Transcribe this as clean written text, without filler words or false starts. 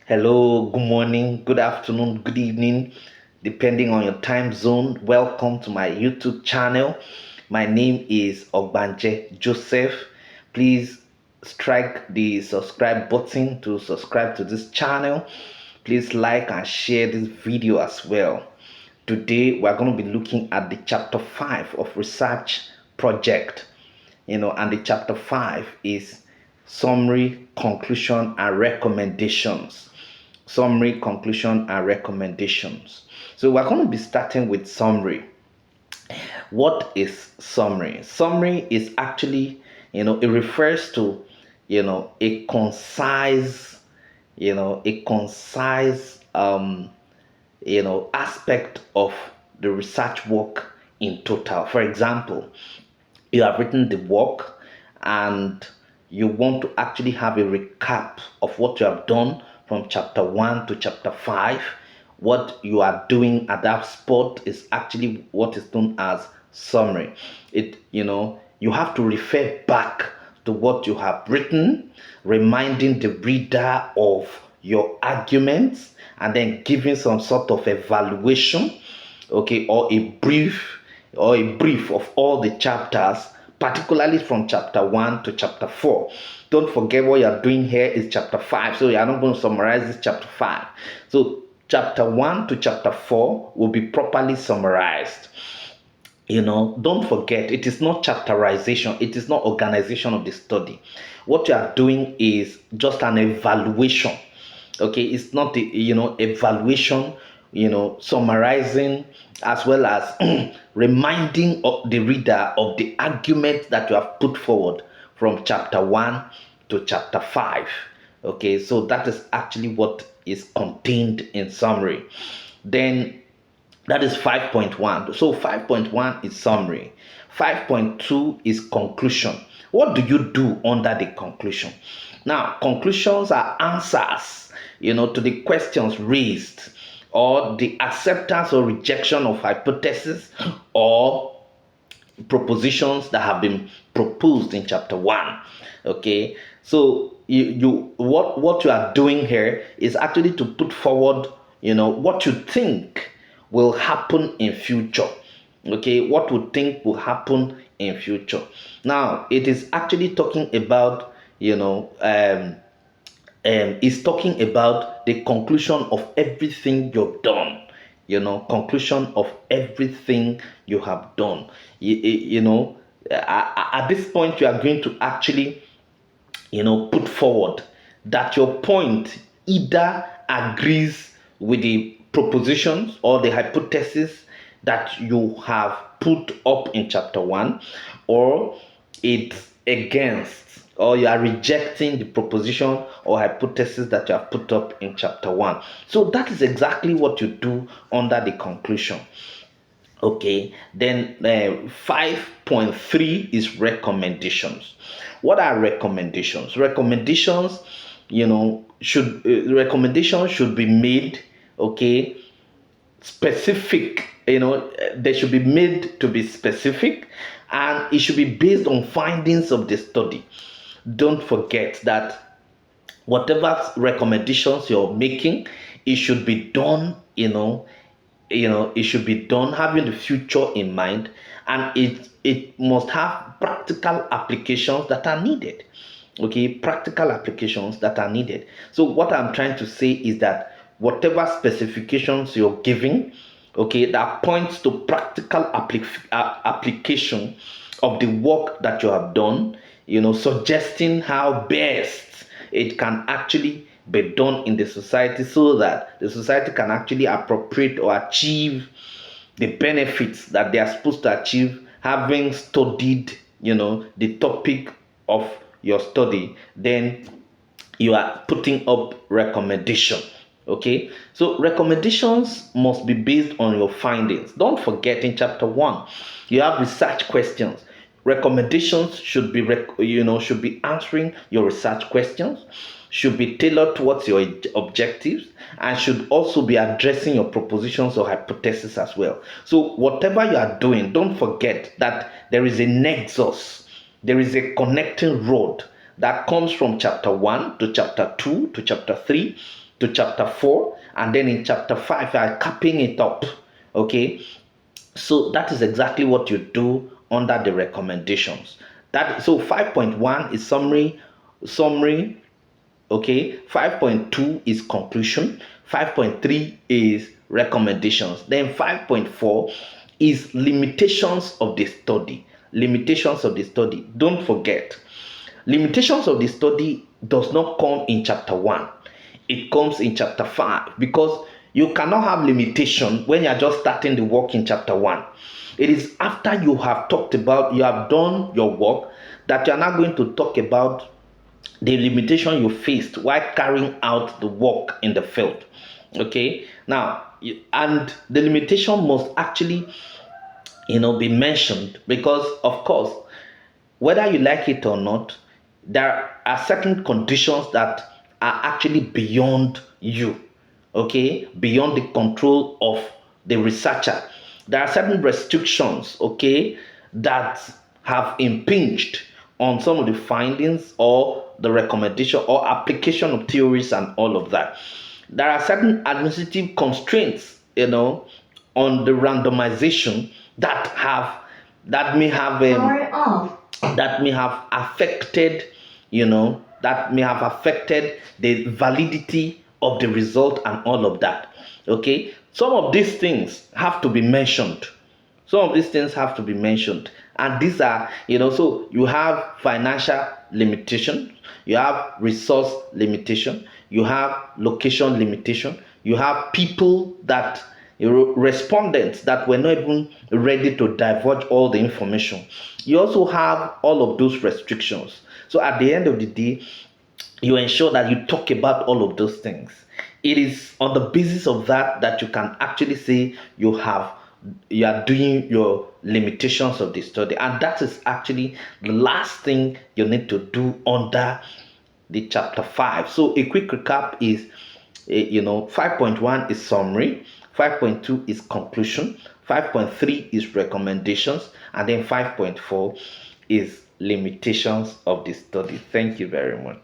Hello, good morning, good afternoon, good evening, depending on your time zone. Welcome to my YouTube channel. My name is Ogbanje Joseph. Please strike the subscribe button to subscribe to this channel. Please like and share this video as well. Today, we're going to be looking at the chapter 5 of research project. And the chapter 5 is summary, conclusion, and recommendations. Summary, conclusion, and recommendations. So we're going to be starting with summary. What is summary? Summary is actually, it refers to, a concise, a concise, aspect of the research work in total. For example, you have written the work and you want to actually have a recap of what you have done from chapter 1 to chapter 5. What you are doing at that spot is actually what is known as summary. You have to refer back to what you have written, reminding the reader of your arguments, and then giving some sort of evaluation, okay, or a brief of all the chapters, particularly from chapter 1 to chapter 4. Don't forget what you're doing here is chapter 5, so you're not going to summarize this chapter 5. So chapter 1 to chapter 4 will be properly summarized. Don't forget, it is not chapterization, it is not organization of the study. What you are doing is just an evaluation. Okay, it's not the evaluation, summarizing, as well as reminding of the reader of the argument that you have put forward from chapter 1 to chapter 5. Okay, so that is actually what is contained in summary. Then that is 5.1. So 5.1 is summary. 5.2 is conclusion. What do you do under the conclusion? Now, conclusions are answers, to the questions raised, or the acceptance or rejection of hypotheses or propositions that have been proposed in chapter 1. Okay, so what you are doing here is actually to put forward what you think will happen in future. Okay, what you think will happen in future. Now it is actually talking about is talking about the conclusion of everything you've done. Conclusion of everything you have done. At this point, you are going to actually, put forward that your point either agrees with the propositions or the hypothesis that you have put up in chapter 1, or it's against, or you are rejecting the proposition or hypothesis that you have put up in chapter 1. So that is exactly what you do under the conclusion. Okay, then 5.3 is recommendations. What are recommendations? Recommendations should be made, okay, specific. They should be made to be specific, and it should be based on findings of the study. Don't forget that whatever recommendations you're making, it should be done, it should be done having the future in mind, and it must have practical applications that are needed. Okay, practical applications that are needed. So what I'm trying to say is that whatever specifications you're giving, okay, that points to practical application of the work that you have done, suggesting how best it can actually be done in the society, so that the society can actually appropriate or achieve the benefits that they are supposed to achieve, having studied the topic of your study. Then you are putting up recommendation. Okay, so recommendations must be based on your findings. Don't forget, in chapter 1 you have research questions. Recommendations should be should be answering your research questions, should be tailored towards your objectives, and should also be addressing your propositions or hypotheses as well. So whatever you are doing, don't forget that there is a nexus, there is a connecting road that comes from chapter 1 to chapter 2 to chapter 3 to chapter 4, and then in chapter 5 you are capping it up. Okay, so that is exactly what you do under the recommendations. That so 5.1 is summary. Okay, 5.2 is conclusion, 5.3 is recommendations, then 5.4 is limitations of the study. Limitations of the study, don't forget, limitations of the study does not come in chapter 1, it comes in chapter 5, because you cannot have limitation when you are just starting the work in chapter 1. It is after you have talked about, you have done your work, that you are now going to talk about the limitation you faced while carrying out the work in the field. Okay, now, and the limitation must actually, be mentioned, because of course, whether you like it or not, there are certain conditions that are actually beyond you, okay, beyond the control of the researcher. There are certain restrictions, okay, that have impinged on some of the findings or the recommendation or application of theories and all of that. There are certain administrative constraints, on the randomization that may have that may have affected, that may have affected the validity of the result and all of that. Okay, some of these things have to be mentioned. And these are, so you have financial limitation, you have resource limitation, you have location limitation, you have people that, respondents that were not even ready to divulge all the information. You also have all of those restrictions. So at the end of the day, you ensure that you talk about all of those things. It is on the basis of that that you can actually say you are doing your limitations of the study, and that is actually the last thing you need to do under the chapter 5. So a quick recap is, 5.1 is summary, 5.2 is conclusion, 5.3 is recommendations, and then 5.4 is limitations of the study. Thank you very much.